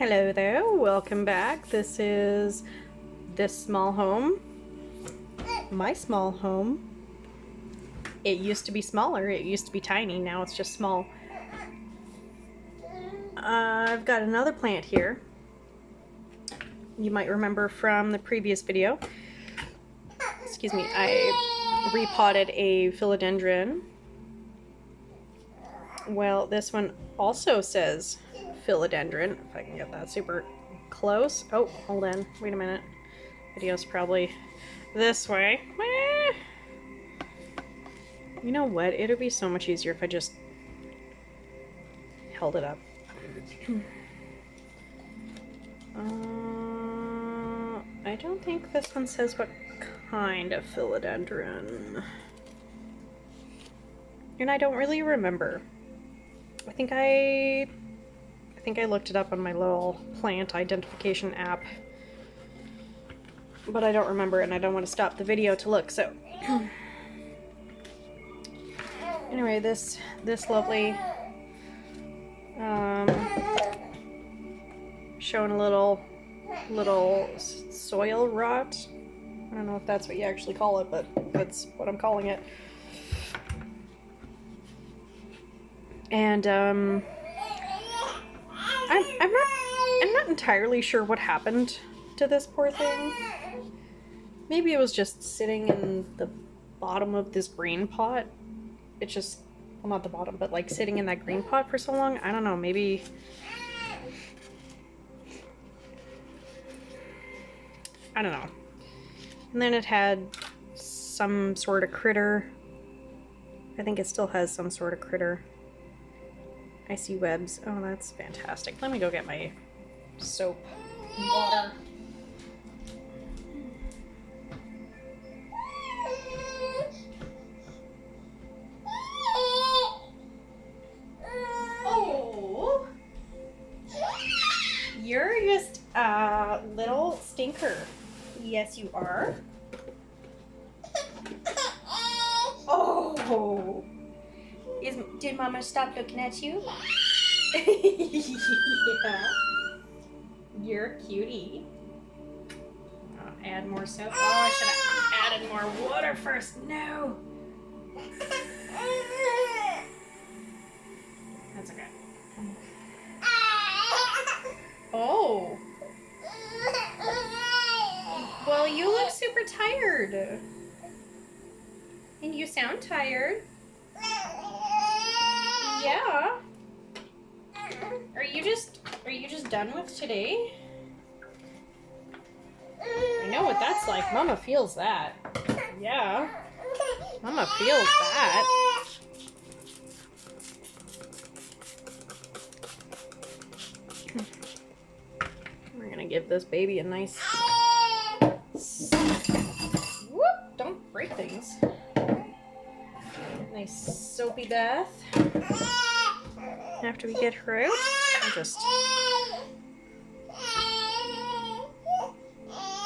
Hello there, welcome back. This is this small home, my small home. It used to be smaller, it used to be tiny, now it's just small. I've got another plant here. You might remember from the previous video. Excuse me, I repotted a philodendron. Well, this one also says philodendron, if I can get that super close. Oh, hold on, wait a minute. Video's probably this way. You know what? It'd be so much easier if I just held it up. I don't think this one says what kind of philodendron. And I don't really remember. I think I looked it up on my little plant identification app, but I don't remember and I don't want to stop the video to look, so. Anyway, this lovely, showing a little soil rot. I don't know if that's what you actually call it, but that's what I'm calling it. And I'm not entirely sure what happened to this poor thing. Maybe it was just sitting in the bottom of this green pot. It's just, well, not the bottom, but like sitting in that green pot for so long. I don't know, maybe. I don't know. And then it had some sort of critter. I think it still has some sort of critter. I see webs. Oh, that's fantastic. Let me go get my soap and water. Oh, you're just a little stinker. Yes, you are. Oh. Did Mama stop looking at you? Yeah. You're a cutie. Oh, add more soap. Oh, I should have added more water first. No. That's okay. Oh. Well, you look super tired. And you sound tired. Yeah. Are you just done with today? I know what that's like. Mama feels that. Yeah. Mama feels that. We're gonna give this baby a nice whoop, don't break things. Nice soapy bath. After we get her out, I'll just...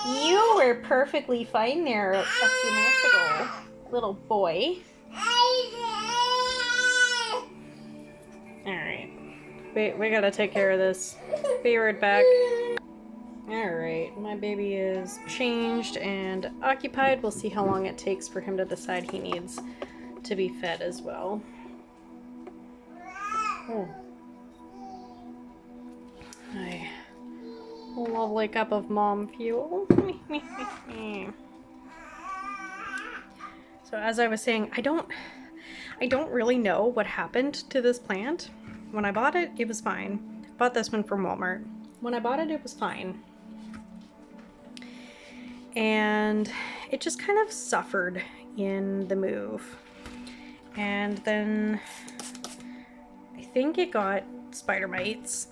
You were perfectly fine there a few minutes ago, little boy. Alright. We gotta take care of this. Be right back. Alright, my baby is changed and occupied. We'll see how long it takes for him to decide he needs to be fed as well. Oh. A lovely cup of mom fuel. So as I was saying, I don't really know what happened to this plant. When I bought it, it was fine. I bought this one from Walmart. When I bought it, it was fine. And it just kind of suffered in the move. And then I think it got spider mites.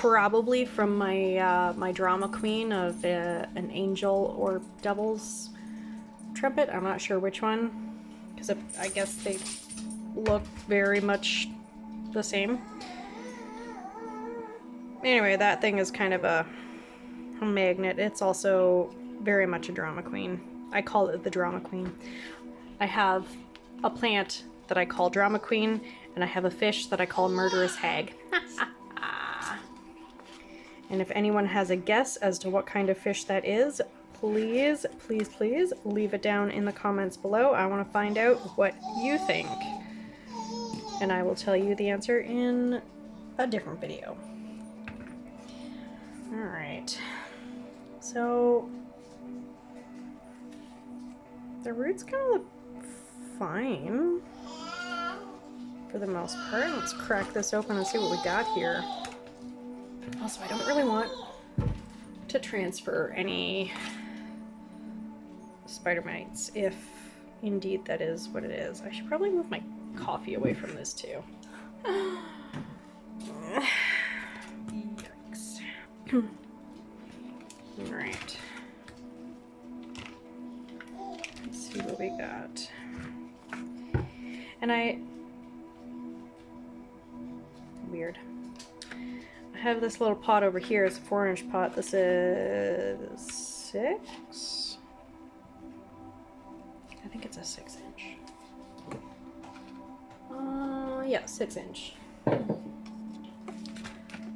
Probably from my my drama queen of an angel or devil's trumpet. I'm not sure which one, because I guess they look very much the same. Anyway, that thing is kind of a magnet. It's also very much a drama queen. I call it the drama queen. I have a plant that I call Drama Queen, and I have a fish that I call Murderous Hag. And if anyone has a guess as to what kind of fish that is, please, please, please leave it down in the comments below. I want to find out what you think. And I will tell you the answer in a different video. Alright. So the roots kind of look fine for the most part. Let's crack this open and see what we got here. Also, I don't really want to transfer any spider mites, if indeed that is what it is. I should probably move my coffee away from this too. Yikes. Alright. Let's see what we got. And weird. I have this little pot over here. It's a 4-inch pot. This is 6? I think it's a 6-inch. Yeah, 6-inch.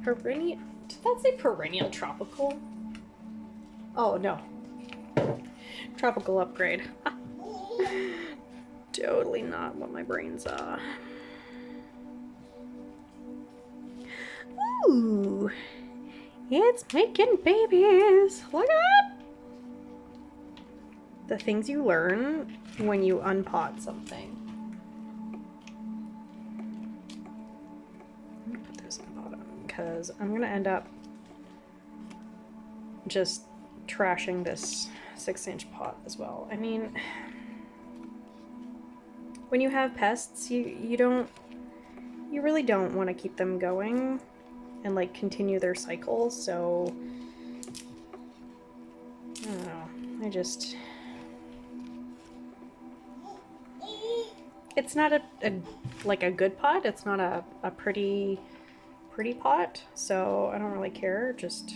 Perennial. Did that say perennial tropical? Oh, no. Tropical upgrade. Totally not what my brain saw. Ooh, it's making babies. Look at that. The things you learn when you unpot something. I'm gonna put this in the bottom because I'm gonna end up just trashing this 6-inch pot as well. I mean, when you have pests, you really don't want to keep them going and like continue their cycle, so I don't know. It's not like a good pot. It's not a pretty pot, so I don't really care. Just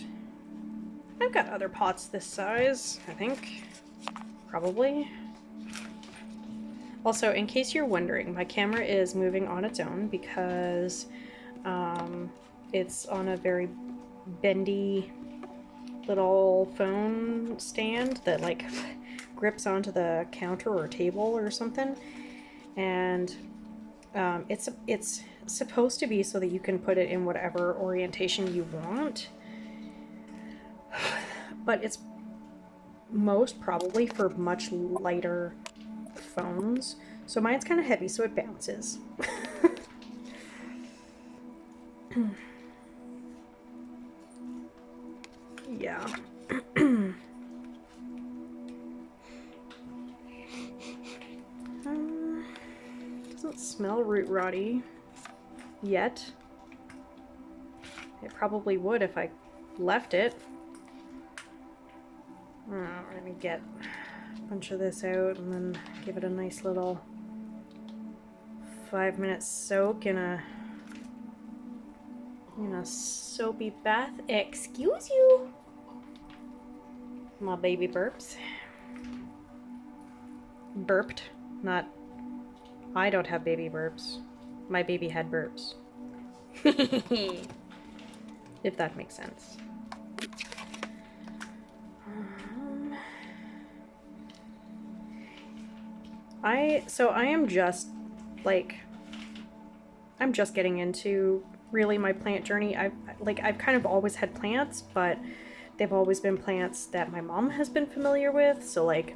I've got other pots this size, I think, probably. Also, in case you're wondering, my camera is moving on its own because it's on a very bendy little phone stand that like grips onto the counter or table or something, and it's supposed to be so that you can put it in whatever orientation you want, but it's most probably for much lighter phones, so mine's kind of heavy, so it bounces. Yeah. Doesn't smell root rotty yet. It probably would if I left it. Let me get a bunch of this out and then give it a nice little 5-minute soak in a soapy bath. Excuse you. My baby burps. Burped, not I don't have baby burps. My baby had burps. If that makes sense. I am just like, I'm just getting into really my plant journey. I've kind of always had plants, but they've always been plants that my mom has been familiar with. So like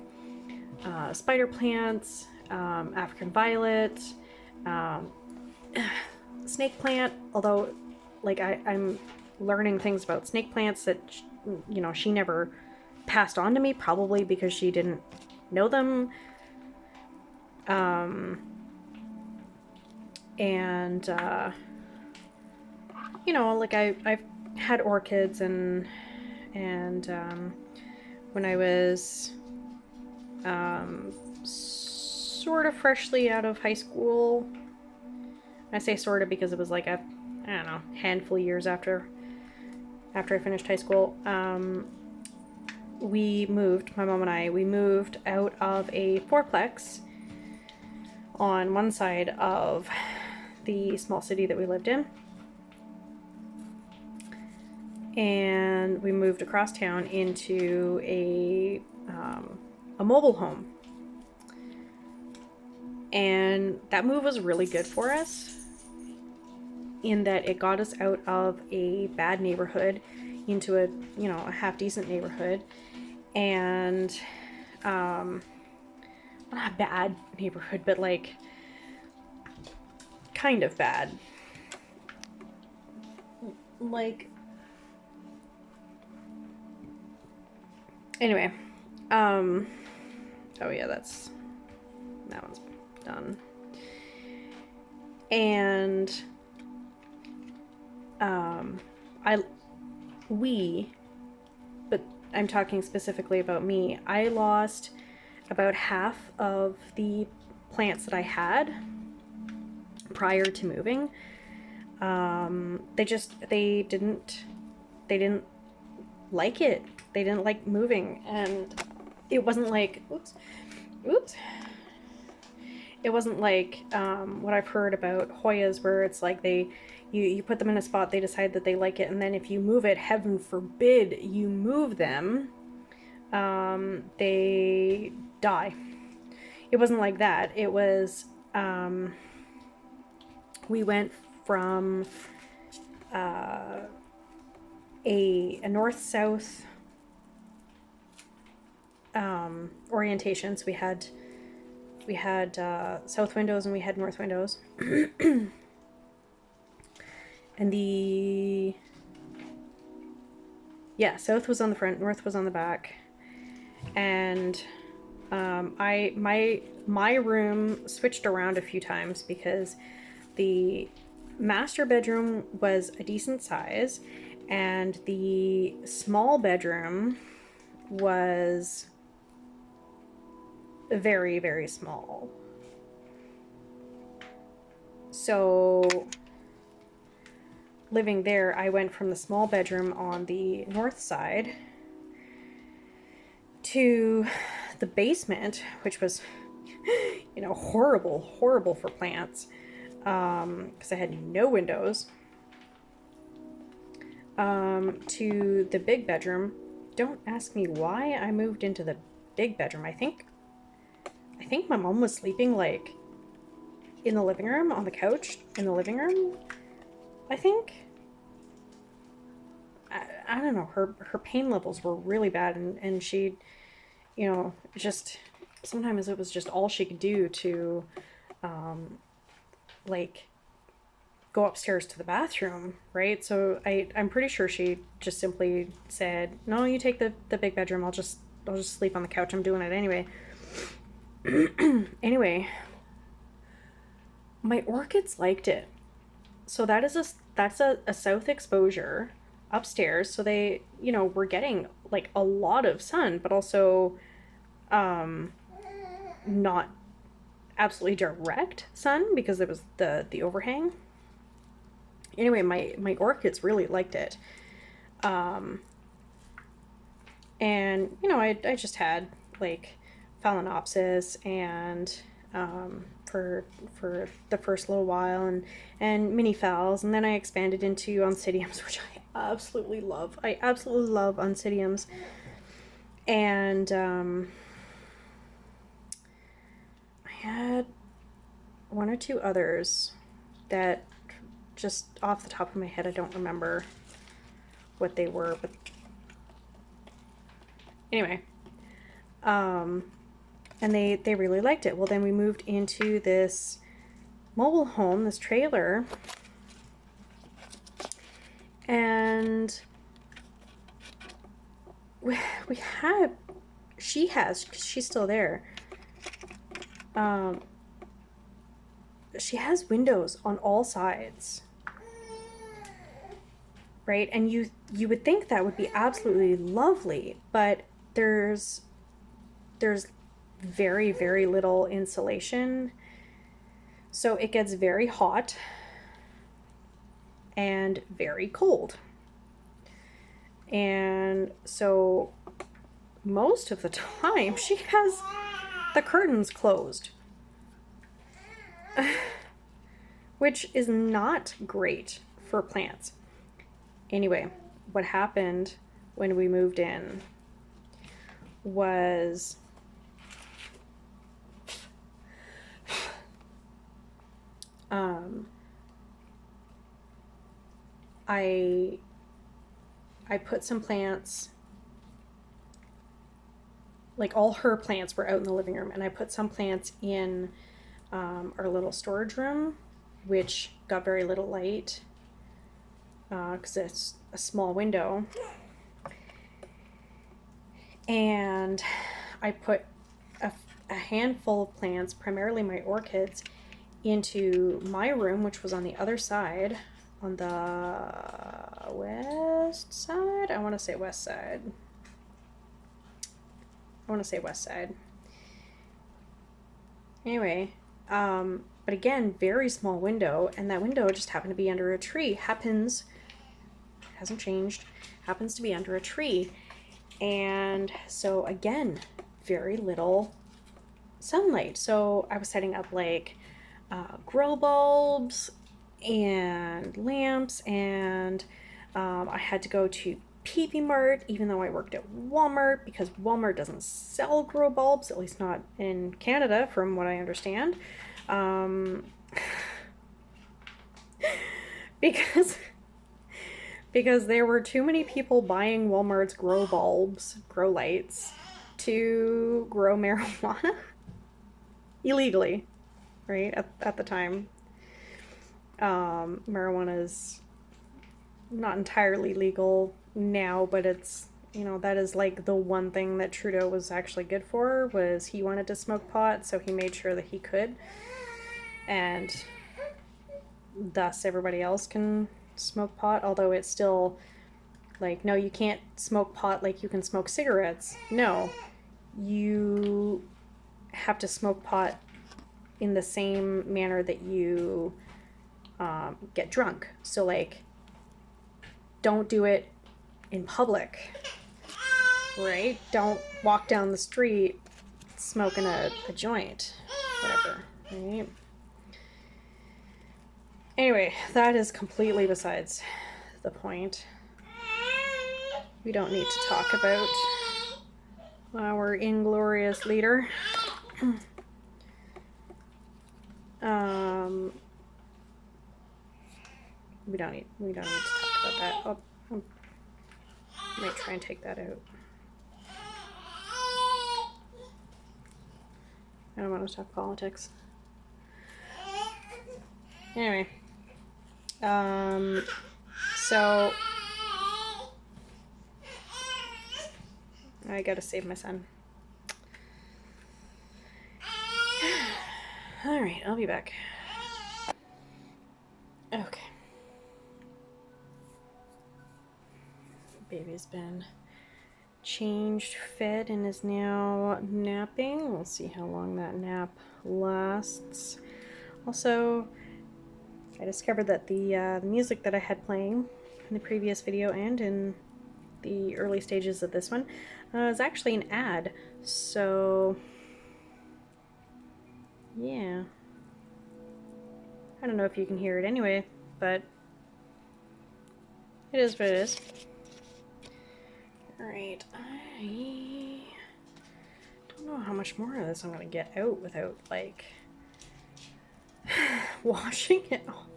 spider plants, African violet, snake plant. Although like I'm learning things about snake plants that she never passed on to me, probably because she didn't know them. Like I've had orchids and when I was sort of freshly out of high school. I say sort of because it was like I don't know, handful of years after I finished high school. My mom and I moved out of a fourplex on one side of the small city that we lived in. And we moved across town into a mobile home. And that move was really good for us in that it got us out of a bad neighborhood into a, you know, a half decent neighborhood. And not a bad neighborhood, but like kind of bad. Like, anyway, oh yeah, that one's done. And but I'm talking specifically about me, I lost about half of the plants that I had prior to moving. They didn't like it. They didn't like moving, and it wasn't like, oops. It wasn't like what I've heard about Hoyas, where it's like you put them in a spot, they decide that they like it, and then if you move it, heaven forbid you move them, they die. It wasn't like that. It was, we went from a north-south orientation. So we had south windows and we had north windows. And south was on the front, north was on the back. And my room switched around a few times because the master bedroom was a decent size and the small bedroom was very, very small. So living there, I went from the small bedroom on the north side to the basement, which was, you know, horrible for plants, because I had no windows, to the big bedroom. Don't ask me why I moved into the big bedroom. I think my mom was sleeping like in the living room, on the couch in the living room. I think. I don't know, her pain levels were really bad, and she, you know, just sometimes it was just all she could do to like go upstairs to the bathroom, right? So I'm pretty sure she just simply said, no, you take the big bedroom, I'll just sleep on the couch, I'm doing it anyway. Anyway, my orchids liked it. So that's a south exposure upstairs, so they, you know, were getting like a lot of sun, but also not absolutely direct sun because there was the overhang. Anyway, my orchids really liked it. And you know, I just had like Phalaenopsis and for the first little while, and mini phals, and then I expanded into Oncidiums, which I absolutely love. I absolutely love Oncidiums. And I had one or two others that just off the top of my head I don't remember what they were, but anyway, and they really liked it. Well, then we moved into this mobile home, this trailer, and she's still there. She has windows on all sides, right? And you would think that would be absolutely lovely, but there's very, very little insulation, so it gets very hot and very cold. And so most of the time she has the curtains closed. which is not great for plants. Anyway, what happened when we moved in was I put some plants, like all her plants were out in the living room, and I put some plants in our little storage room, which got very little light because it's a small window. And I put a handful of plants, primarily my orchids, into my room, which was on the other side, on the west side. I want to say west side. Anyway, but again, very small window, and that window just happened to be under a tree. Hasn't changed, happens to be under a tree. And so again, very little sunlight. So I was setting up like grow bulbs and lamps, and I had to go to PP Mart, even though I worked at Walmart, because Walmart doesn't sell grow bulbs, at least not in Canada, from what I understand. Because there were too many people buying Walmart's grow bulbs, grow lights, to grow marijuana illegally, right? At the time. Marijuana is not entirely legal now, but it's, you know, that is like the one thing that Trudeau was actually good for, was he wanted to smoke pot, so he made sure that he could, and thus everybody else can smoke pot, although it's still like, no, you can't smoke pot like you can smoke cigarettes. No, you have to smoke pot in the same manner that you get drunk. So like, don't do it in public, right? Don't walk down the street smoking a joint, whatever, right? Anyway, that is completely besides the point. We don't need to talk about our inglorious leader. We don't need to talk about that. Oh, I might try and take that out. I don't want to talk politics. Anyway, so I gotta save my son. All right, I'll be back. Okay. Baby's been changed, fed, and is now napping. We'll see how long that nap lasts. Also, I discovered that the music that I had playing in the previous video and in the early stages of this one is actually an ad. So, yeah. I don't know if you can hear it anyway, but it is what it is. Alright, I don't know how much more of this I'm gonna get out without, like, washing it off.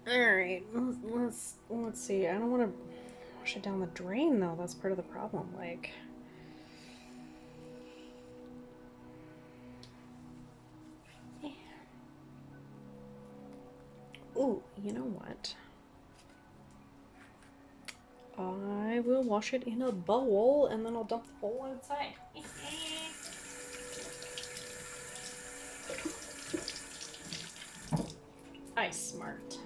Alright, let's see. I don't want to wash it down the drain, though. That's part of the problem. Like, yeah. Ooh, you know what? I will wash it in a bowl, and then I'll dump the bowl outside. I smart.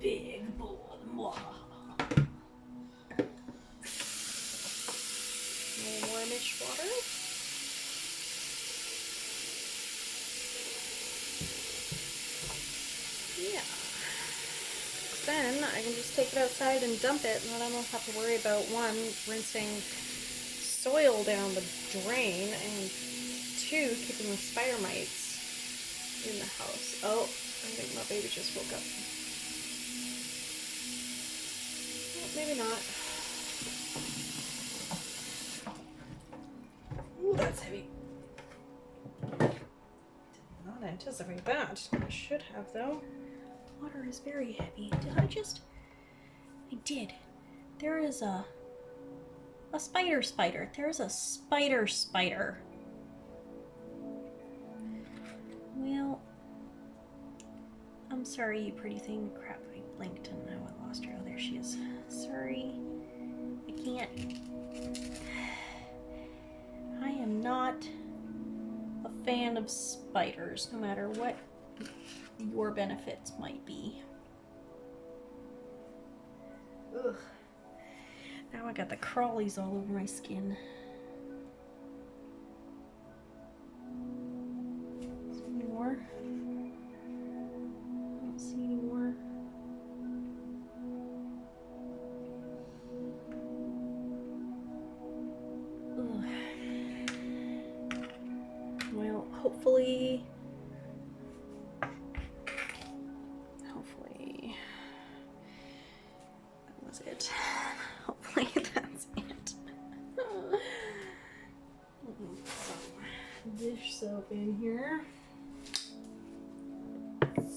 Big bowl. More warmish water. Yeah. then I can just take it outside and dump it, and then I don't have to worry about, one, rinsing soil down the drain, and two, keeping the spider mites in the house. Oh, I think my baby just woke up. Well, maybe not. Ooh, that's heavy. Did not anticipate that. I should have, though. Water is very heavy. Did I just... I did. There is a spider. There's a spider. Well, I'm sorry, you pretty thing. Crap, I blinked and now I lost her. Oh, there she is. Sorry. I can't. I am not a fan of spiders, no matter what your benefits might be. Ugh. Now I got the crawlies all over my skin. Some more. I don't see any more. Ugh. Well, hopefully that was it. Hopefully that's it. Some dish soap in here.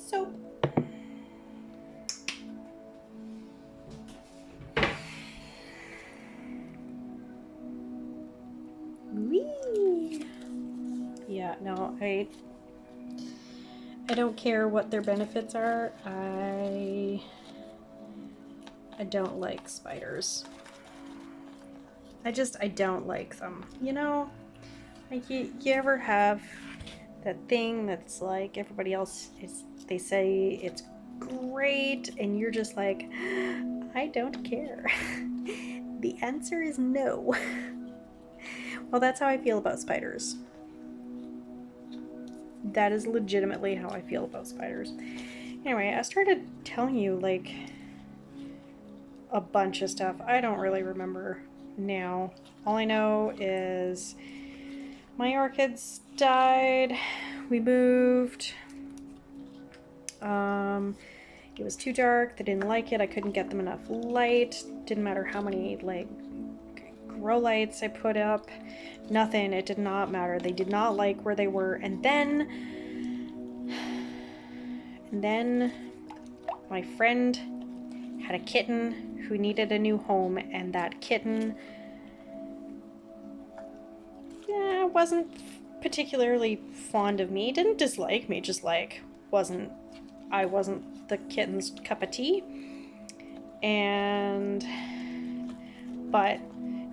Soap. Whee! Yeah, no, I don't care what their benefits are. I don't like spiders. I don't like them. You know, like you ever have that thing that's like everybody else they say it's great and you're just like, I don't care. The answer is no. Well, that's how I feel about spiders. That is legitimately how I feel about spiders. Anyway, I started telling you like a bunch of stuff. I don't really remember now. All I know is my orchids died. We moved. It was too dark. They didn't like it. I couldn't get them enough light. Didn't matter how many like grow lights I put up. Nothing. It did not matter. They did not like where they were. And then my friend had a kitten who needed a new home, and that kitten wasn't particularly fond of me. Didn't dislike me, just like I wasn't the kitten's cup of tea. But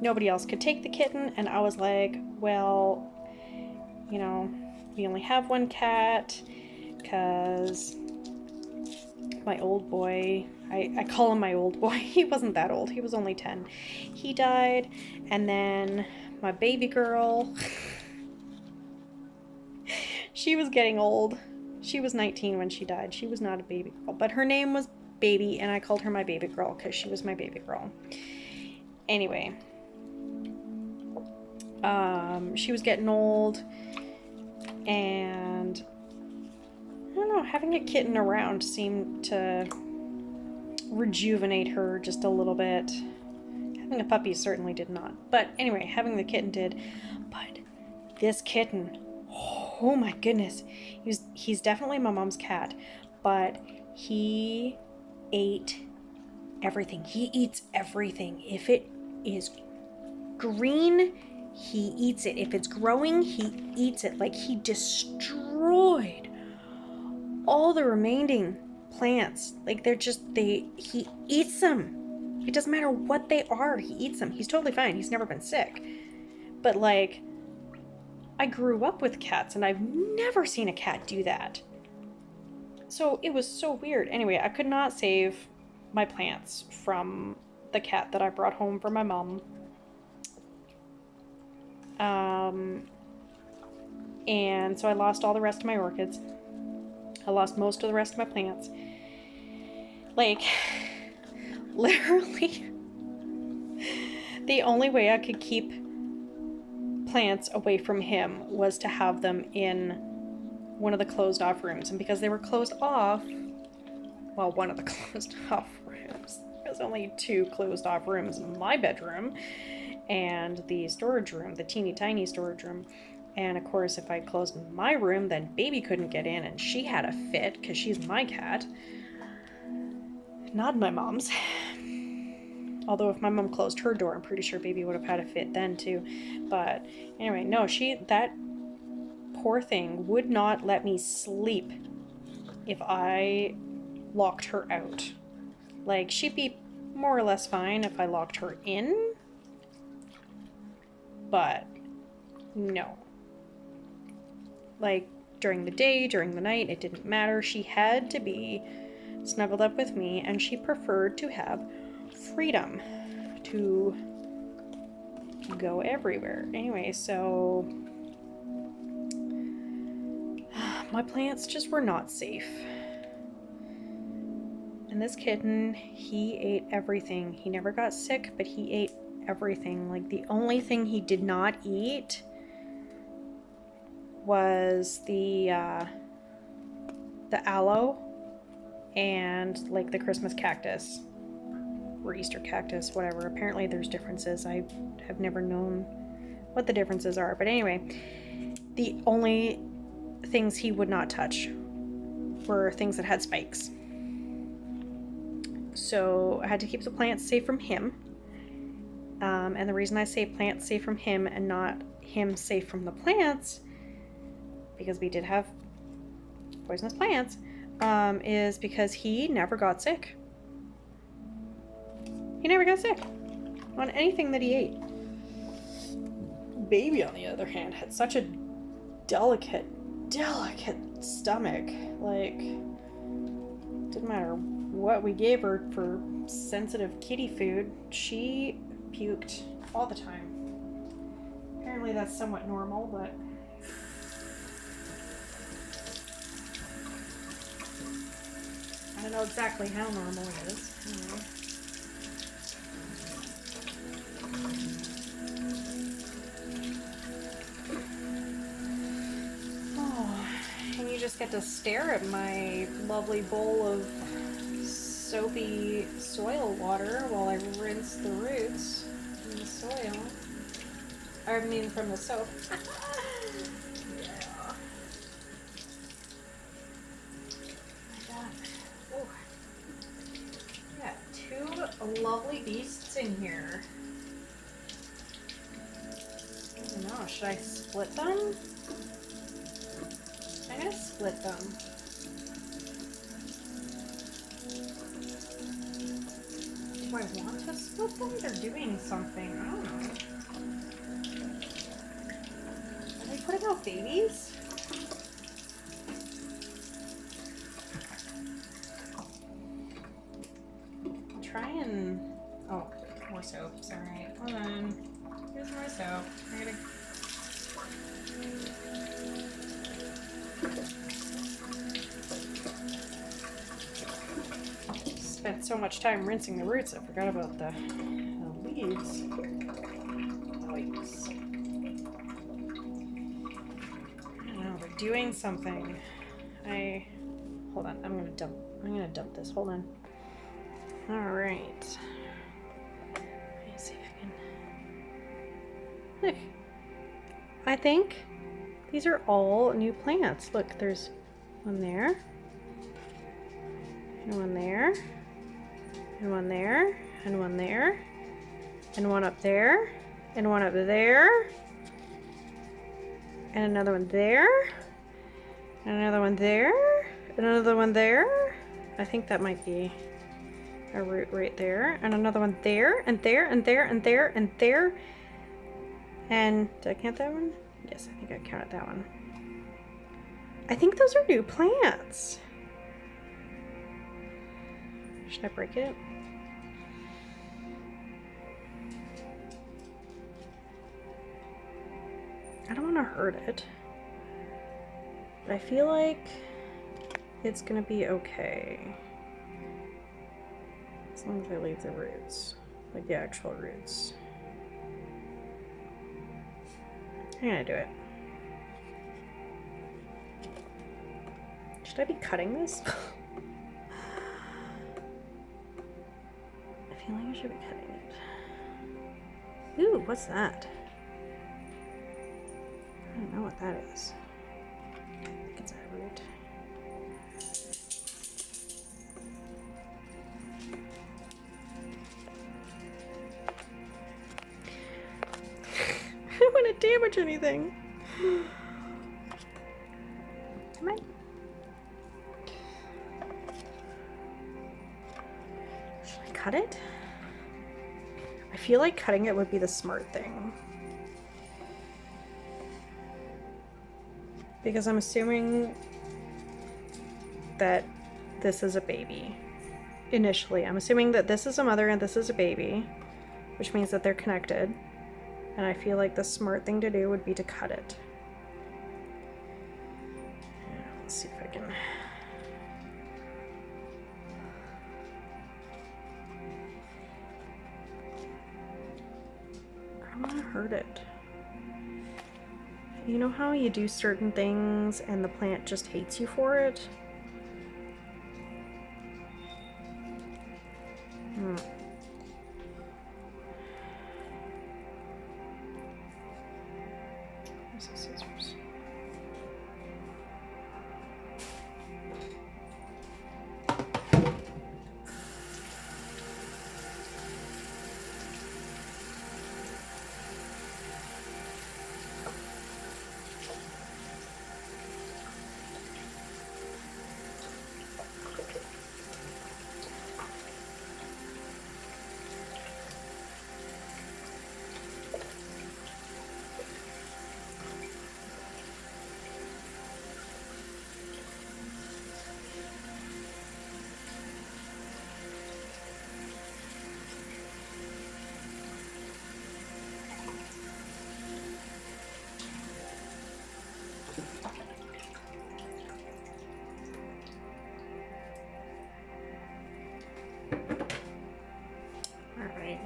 nobody else could take the kitten, and I was like, well, you know, we only have one cat, because my old boy, I call him my old boy, he wasn't that old, he was only 10. He died, and then my baby girl, she was getting old. She was 19 when she died. She was not a baby girl, but her name was Baby, and I called her my baby girl because she was my baby girl. Anyway, she was getting old, and I don't know, having a kitten around seemed to rejuvenate her just a little bit. Having a puppy certainly did not. But anyway, having the kitten did. But this kitten, oh my goodness, he's definitely my mom's cat, but he ate everything. He eats everything. If it is green, he eats it. If it's growing, he eats it. Like, he destroyed all the remaining plants. Like, he eats them. It doesn't matter what they are, he eats them. He's totally fine. He's never been sick. But like, I grew up with cats and I've never seen a cat do that. So it was so weird. Anyway, I could not save my plants from the cat that I brought home for my mom. And so I lost all the rest of my orchids. I lost most of the rest of my plants. Like, literally, the only way I could keep plants away from him was to have them in one of the closed off rooms. And because they were closed off, well, one of the closed off rooms, there's only 2 closed off rooms in my bedroom and the storage room, the teeny tiny storage room. And of course, if I closed my room, then baby couldn't get in, and she had a fit because she's my cat, not my mom's. Although if my mom closed her door, I'm pretty sure baby would have had a fit then too. But anyway, no, that poor thing would not let me sleep if I locked her out. Like, she'd be more or less fine if I locked her in, but no. Like, during the day, during the night, it didn't matter. She had to be snuggled up with me, and she preferred to have freedom to go everywhere. Anyway, so my plants just were not safe. And this kitten, he ate everything. He never got sick, but he ate everything. Like, the only thing he did not eat was the aloe and like the Christmas cactus or Easter cactus, whatever. Apparently there's differences. I have never known what the differences are, but anyway, the only things he would not touch were things that had spikes. So I had to keep the plants safe from him. And the reason I say plants safe from him and not him safe from the plants, because we did have poisonous plants, is because he never got sick. He never got sick on anything that he ate. Baby, on the other hand, had such a delicate stomach. Like, didn't matter what we gave her for sensitive kitty food, she puked all the time. Apparently that's somewhat normal, but I don't know exactly how normal it is. Oh, and you just get to stare at my lovely bowl of soapy soil water while I rinse the roots from the soil. I mean, from the soap. Lovely beasts in here. I don't know, should I split them? I'm gonna split them. Do I want to split them? They're doing something. I don't know. Are they putting out babies? Oh, more soap. Sorry. Hold on. Here's more soap. I gotta... Spent so much time rinsing the roots, I forgot about the leaves. Yikes. I don't know, they're doing something. Hold on, I'm gonna dump this. Hold on. Alright. Let me see if I can... Look. I think these are all new plants. Look, there's one there. And one there. And one there. And one there. And one up there. And one up there. And another one there. And another one there. And another one there. I think that might be a root right there, and another one there, and there, and there, and there, and there. And did I count that one? Yes, I think I counted that one. I think those are new plants. Should I break it? I don't want to hurt it, but I feel like it's gonna be okay. As long as I leave the roots, like the actual roots. I'm gonna do it. Should I be cutting this? I feel like I should be cutting it. Ooh, what's that? I don't know what that is. I think it's a root. I don't want to damage anything. Come on. Should I cut it? I feel like cutting it would be the smart thing. Because I'm assuming that this is a baby. Initially, I'm assuming that this is a mother and this is a baby, which means that they're connected. And I feel like the smart thing to do would be to cut it. Let's see if I can... I don't want to hurt it. You know how you do certain things and the plant just hates you for it? Where's the scissors?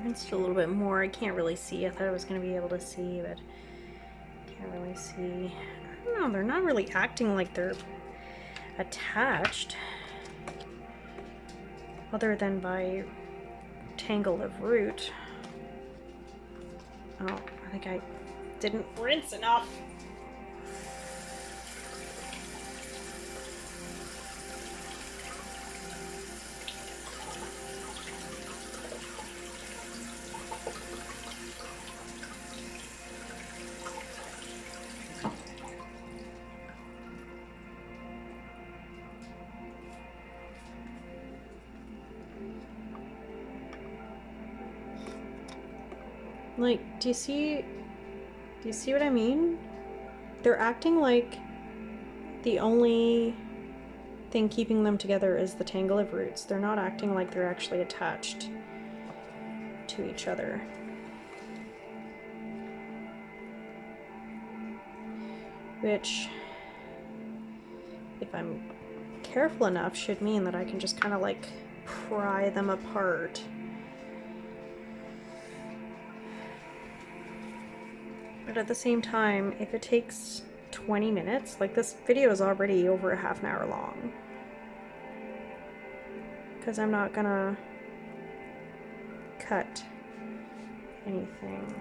Just a little bit more. I can't really see. I thought I was going to be able to see, but can't really see. I don't know. They're not really acting like they're attached, other than by tangle of root. Oh, I think I didn't rinse enough. Like, do you see what I mean? They're acting like the only thing keeping them together is the tangle of roots. They're not acting like they're actually attached to each other. Which, if I'm careful enough, should mean that I can just kind of like pry them apart. But at the same time, if it takes 20 minutes, like this video is already over a half an hour long. Because I'm not gonna cut anything.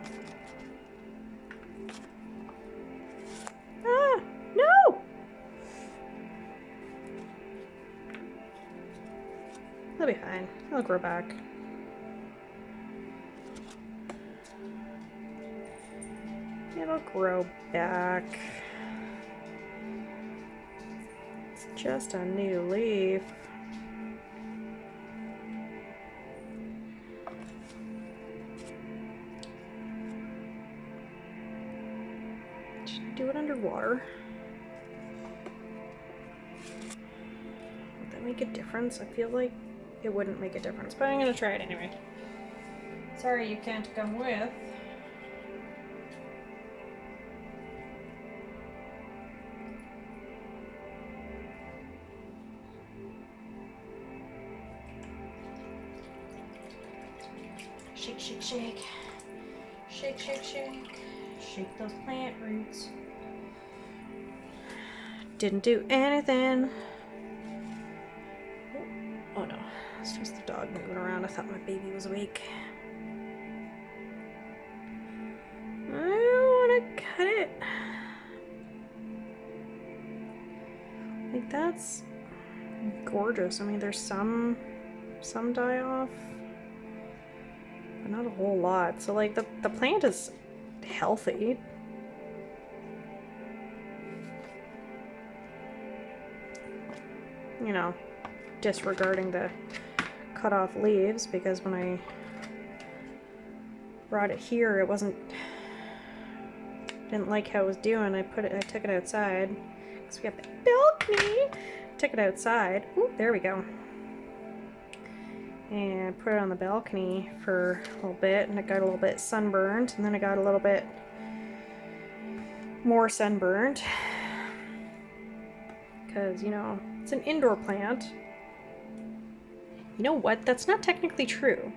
Ah, no! It'll be fine. It'll grow back. It'll grow back. It's just a new leaf. Should I do it underwater? Would that make a difference? I feel like it wouldn't make a difference, but I'm gonna try it anyway. Sorry you can't come with. Shake, shake, shake. Shake, shake, shake. Shake those plant roots. Didn't do anything. Oh no, it's just the dog moving around. I thought my baby was awake. I don't want to cut it. Like, that's gorgeous. I mean, there's some die off, but not a whole lot. So like the plant is healthy. You know, disregarding the cut off leaves, because when I brought it here, it didn't like how it was doing. I took it outside because we have the balcony. Took it outside. Ooh, there we go. And put it on the balcony for a little bit, and it got a little bit sunburned, and then it got a little bit more sunburned because, you know, it's an indoor plant. You know what? That's not technically true.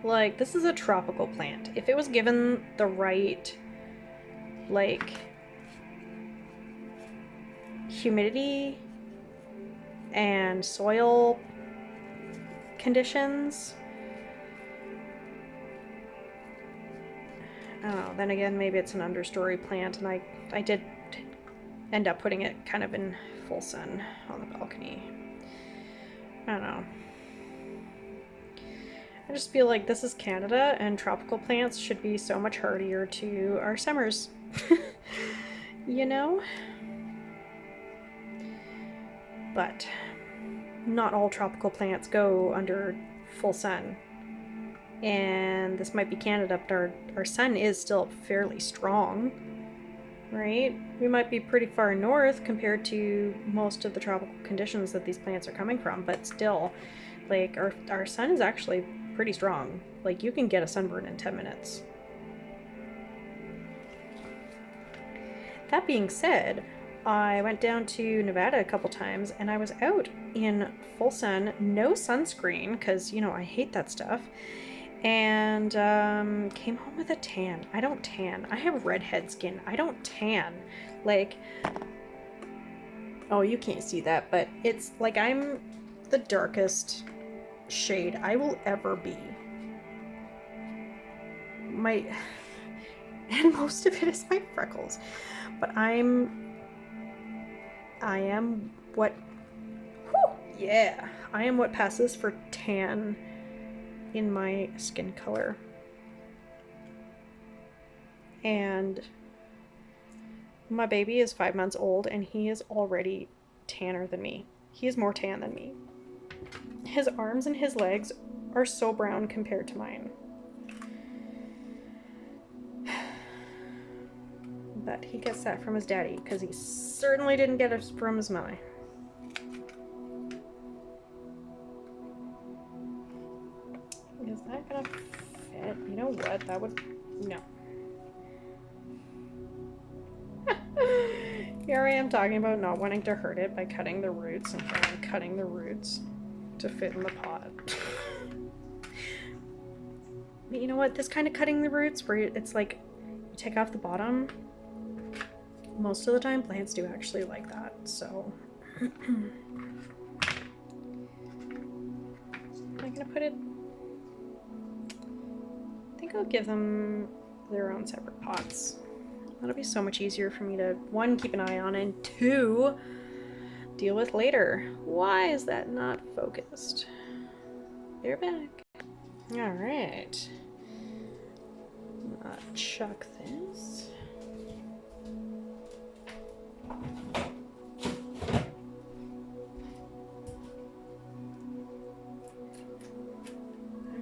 Like, this is a tropical plant. If it was given the right, like, humidity and soil conditions, I don't know, then again, maybe it's an understory plant, and I did end up putting it kind of in full sun on the balcony. I don't know. I just feel like this is Canada, and tropical plants should be so much hardier to our summers. You know? But not all tropical plants go under full sun. And this might be Canada, but our sun is still fairly strong, right? We might be pretty far north compared to most of the tropical conditions that these plants are coming from, but still, like, our sun is actually pretty strong. Like, you can get a sunburn in 10 minutes. That being said, I went down to Nevada a couple times, and I was out in full sun, no sunscreen, because, you know, I hate that stuff, and came home with a tan. I don't tan. I have redhead skin. I don't tan. Like, oh, you can't see that, but it's like I'm the darkest shade I will ever be. And most of it is my freckles, but I am what, yeah, I am what passes for tan in my skin color. And my baby is 5 months old, and he is already tanner than me. He is more tan than me. His arms and his legs are so brown compared to mine. But he gets that from his daddy, because he certainly didn't get it from his mommy. Is that gonna fit? You know what? That would... no. Here I am talking about not wanting to hurt it by cutting the roots, and then cutting the roots to fit in the pot. But you know what? This kind of cutting the roots, where it's like you take off the bottom, most of the time plants do actually like that, so... Am I gonna put it... I think I'll give them their own separate pots. That'll be so much easier for me to, one, keep an eye on, and two, deal with later. Why is that not focused? They're back. Alright. Chuck this.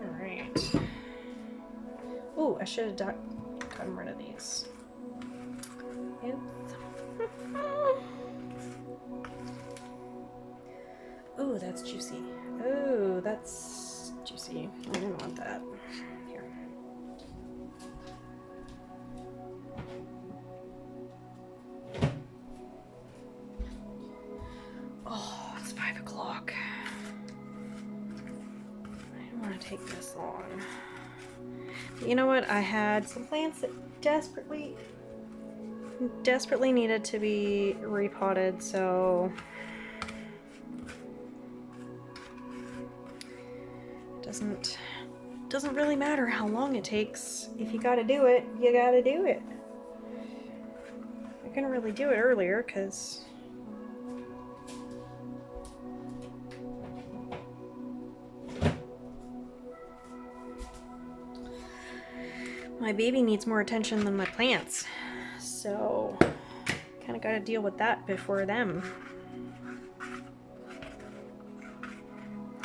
Alright. Ooh, I should have gotten rid of these. Oh, that's juicy. Oh, that's juicy. I didn't want that. Here. Oh, it's 5 o'clock. I didn't want to take this long. But you know what? I had some plants that desperately needed to be repotted, so it doesn't really matter how long it takes. If you gotta do it, you gotta do it. I couldn't really do it earlier because my baby needs more attention than my plants, so kind of got to deal with that before them.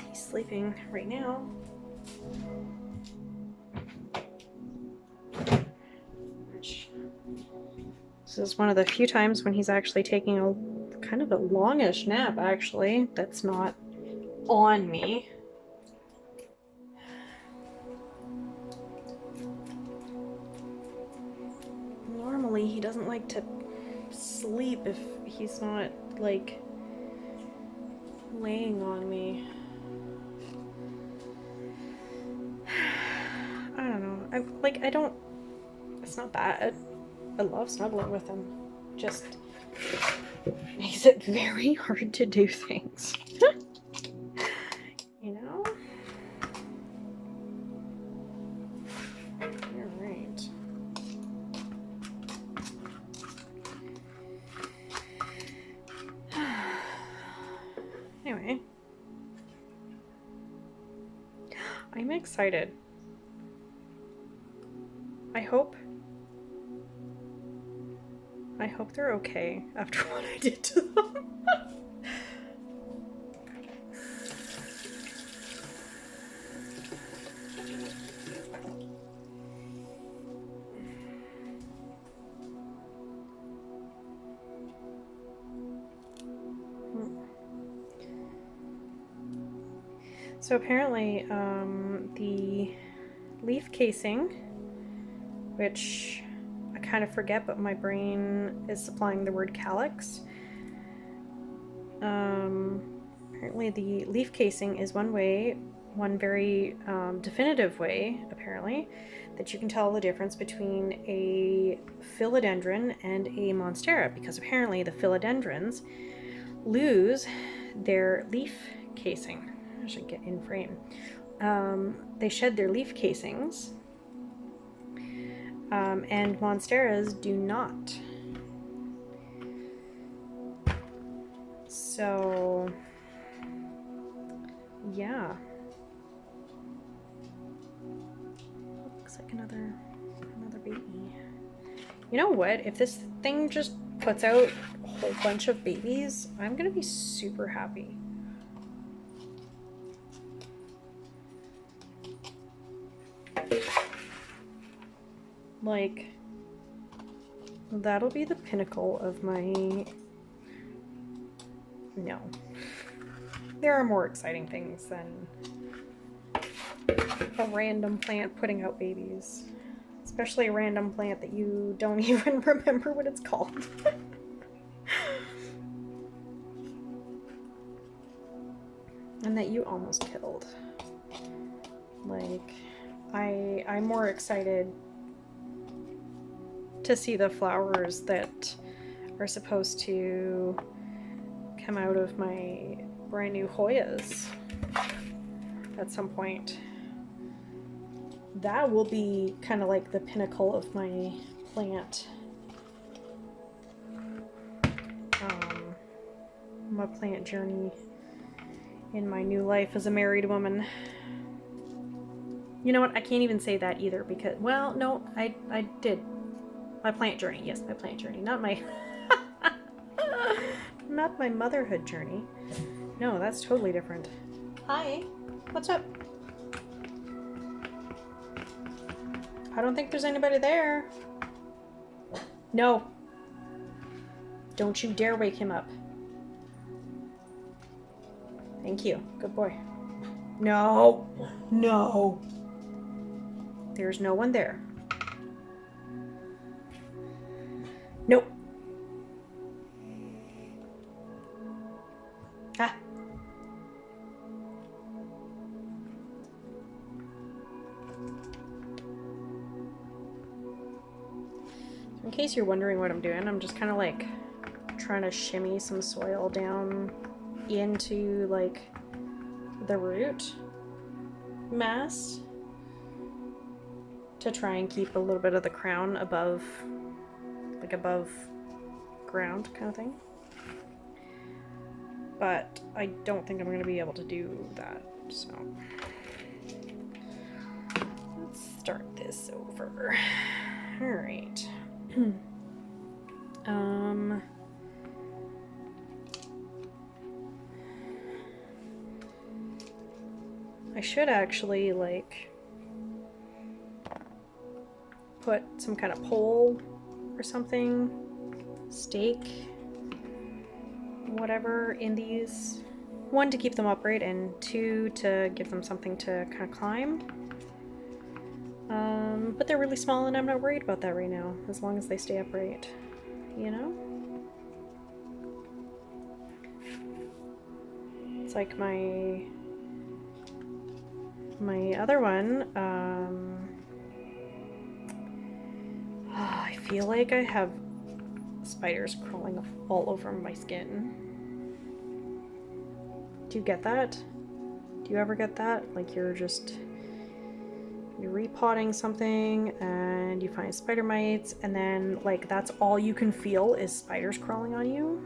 He's sleeping right now. This is one of the few times when he's actually taking a kind of a longish nap, actually, that's not on me. Normally he doesn't like to sleep if he's not like laying on me. I don't know. It's not bad. I love snuggling with him. Just makes it very hard to do things. You know? Alright. Anyway. I'm excited. I hope they're okay after what I did to them. So apparently, the leaf casing, which I kind of forget, but my brain is supplying the word calyx. Apparently the leaf casing is one very definitive way, apparently, that you can tell the difference between a philodendron and a monstera, because apparently the philodendrons lose their leaf casing. I should get in frame. They shed their leaf casings, and monsteras do not. So, yeah. Looks like another baby. You know what? If this thing just puts out a whole bunch of babies, I'm gonna be super happy. Like, that'll be the pinnacle of my... No. There are more exciting things than a random plant putting out babies. Especially a random plant that you don't even remember what it's called. And that you almost killed. Like, I'm more excited to see the flowers that are supposed to come out of my brand new Hoyas at some point. That will be kind of like the pinnacle of my plant journey in my new life as a married woman. You know what? I can't even say that either because, well, no, I did. My plant journey. Yes, my plant journey. Not my not my motherhood journey. No, that's totally different. Hi. What's up? I don't think there's anybody there. No. Don't you dare wake him up. Thank you. Good boy. No. No. There's no one there. Nope. Ah. In case you're wondering what I'm doing, I'm just kind of like trying to shimmy some soil down into like the root mass to try and keep a little bit of the crown above, like above ground kind of thing. But I don't think I'm going to be able to do that, so let's start this over. All right. I should actually like put some kind of pole or something, stake, whatever in these. One, to keep them upright, and two, to give them something to kind of climb. But they're really small and I'm not worried about that right now, as long as they stay upright, you know? It's like my other one, I feel like I have spiders crawling all over my skin. Do you get that? Do you ever get that? Like you're repotting something and you find spider mites and then like that's all you can feel is spiders crawling on you?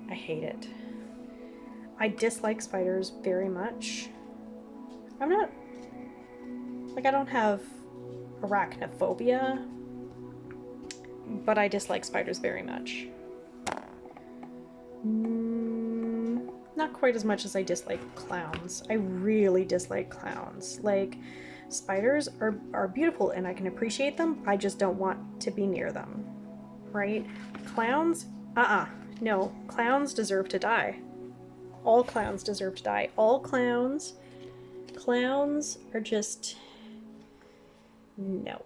I hate it. I dislike spiders very much. I'm not, like I don't have arachnophobia, but I dislike spiders very much. Not quite as much as I dislike clowns. I really dislike clowns. Like, spiders are beautiful and I can appreciate them. I just don't want to be near them, right? Clowns? No, clowns deserve to die. All clowns deserve to die. All clowns are just, no.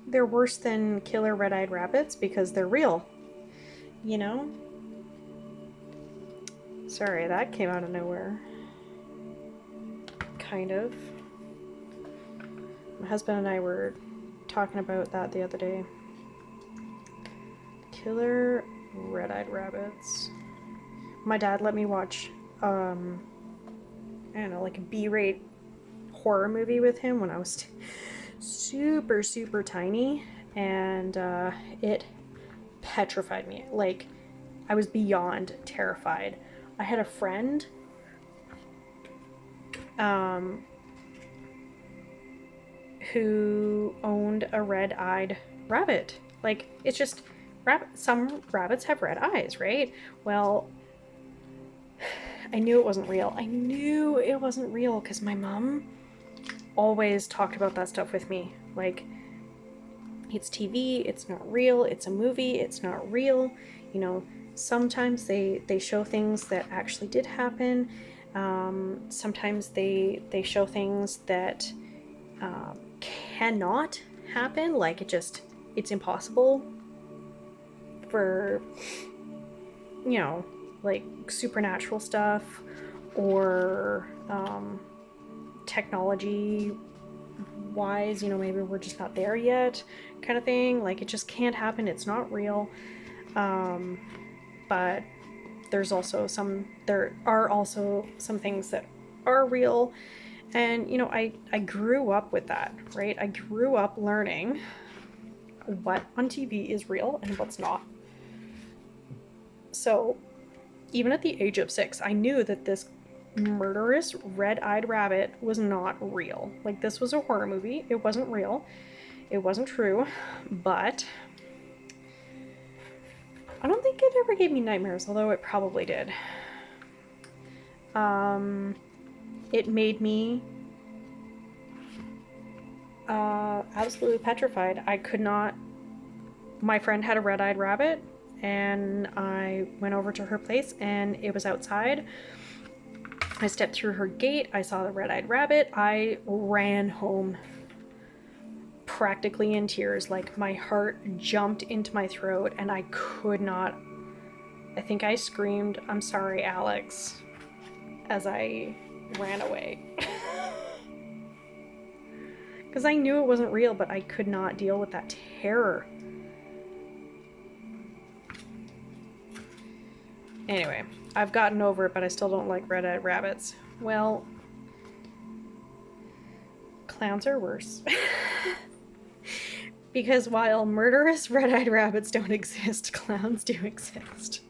They're worse than killer red-eyed rabbits because they're real, you know? Sorry, that came out of nowhere. Kind of. My husband and I were talking about that the other day. Killer red-eyed rabbits. My dad let me watch, I don't know, like a B-rate horror movie with him when I was super, super tiny, and it petrified me. Like, I was beyond terrified. I had a friend who owned a red-eyed rabbit. Like, it's just, some rabbits have red eyes, right? Well, I knew it wasn't real. I knew it wasn't real because my mom always talked about that stuff with me. Like, it's TV, it's not real, it's a movie, it's not real. You know, sometimes they show things that actually did happen. Sometimes they show things that cannot happen. Like, it's impossible for, you know, like supernatural stuff or technology wise, you know, maybe we're just not there yet kind of thing. Like, it just can't happen, it's not real. But there are also some things that are real, and you know, I grew up with that, right? I grew up learning what on TV is real and what's not. So even at the age of 6, I knew that this murderous red-eyed rabbit was not real. Like, this was a horror movie. It wasn't real. It wasn't true. But I don't think it ever gave me nightmares, although it probably did. It made me absolutely petrified. I could not... My friend had a red-eyed rabbit, and I went over to her place, and it was outside. I stepped through her gate, I saw the red-eyed rabbit, I ran home practically in tears. Like, my heart jumped into my throat and I could not... I think I screamed, "I'm sorry, Alex," as I ran away. Because I knew it wasn't real, but I could not deal with that terror. Anyway, I've gotten over it, but I still don't like red-eyed rabbits. Well, clowns are worse. Because while murderous red-eyed rabbits don't exist, clowns do exist.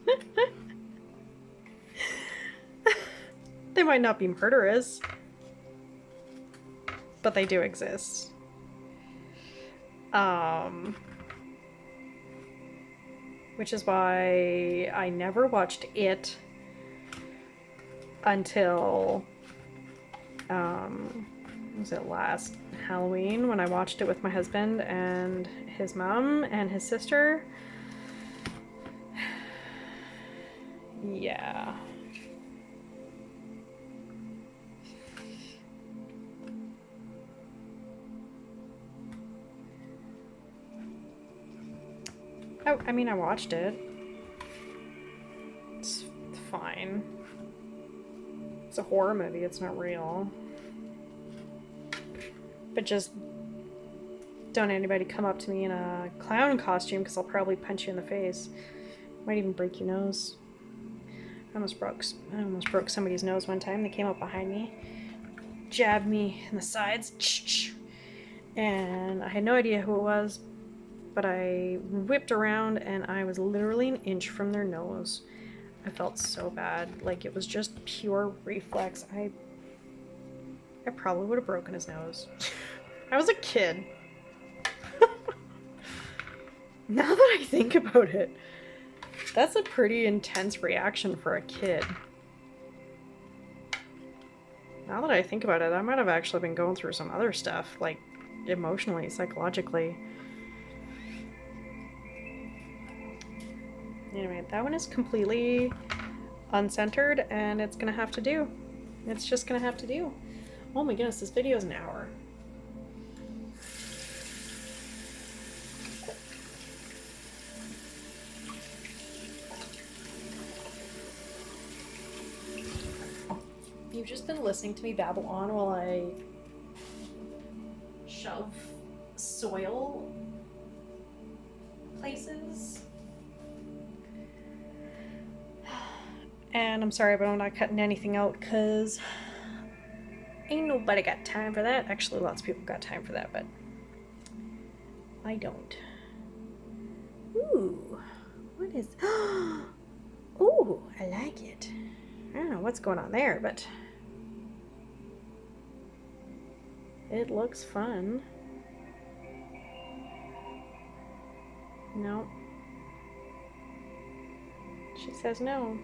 They might not be murderous, but they do exist. Which is why I never watched it until, was it last Halloween when I watched it with my husband and his mom and his sister. Yeah. I mean, I watched it. It's fine. It's a horror movie, it's not real. But just don't anybody come up to me in a clown costume, because I'll probably punch you in the face. Might even break your nose. I almost broke somebody's nose one time. They came up behind me, jabbed me in the sides, and I had no idea who it was, but I whipped around and I was literally an inch from their nose. I felt so bad. Like, it was just pure reflex. I probably would have broken his nose. I was a kid. Now that I think about it, that's a pretty intense reaction for a kid. Now that I think about it, I might have actually been going through some other stuff, like emotionally, psychologically. Anyway, that one is completely uncentered, and it's gonna have to do. It's just gonna have to do. Oh my goodness, this video is an hour. You've just been listening to me babble on while I shove soil places. And I'm sorry, but I'm not cutting anything out because ain't nobody got time for that. Actually, lots of people got time for that, but I don't. Ooh, what is... Ooh, I like it. I don't know what's going on there, but it looks fun. No. She says no.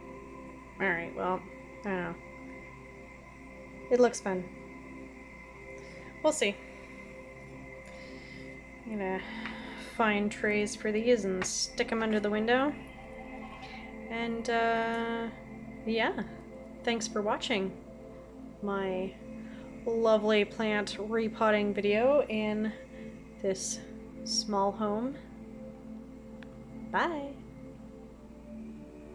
Alright, well, I don't know. It looks fun. We'll see. I'm gonna find trays for these and stick them under the window. And, yeah. Thanks for watching my lovely plant repotting video in this small home. Bye!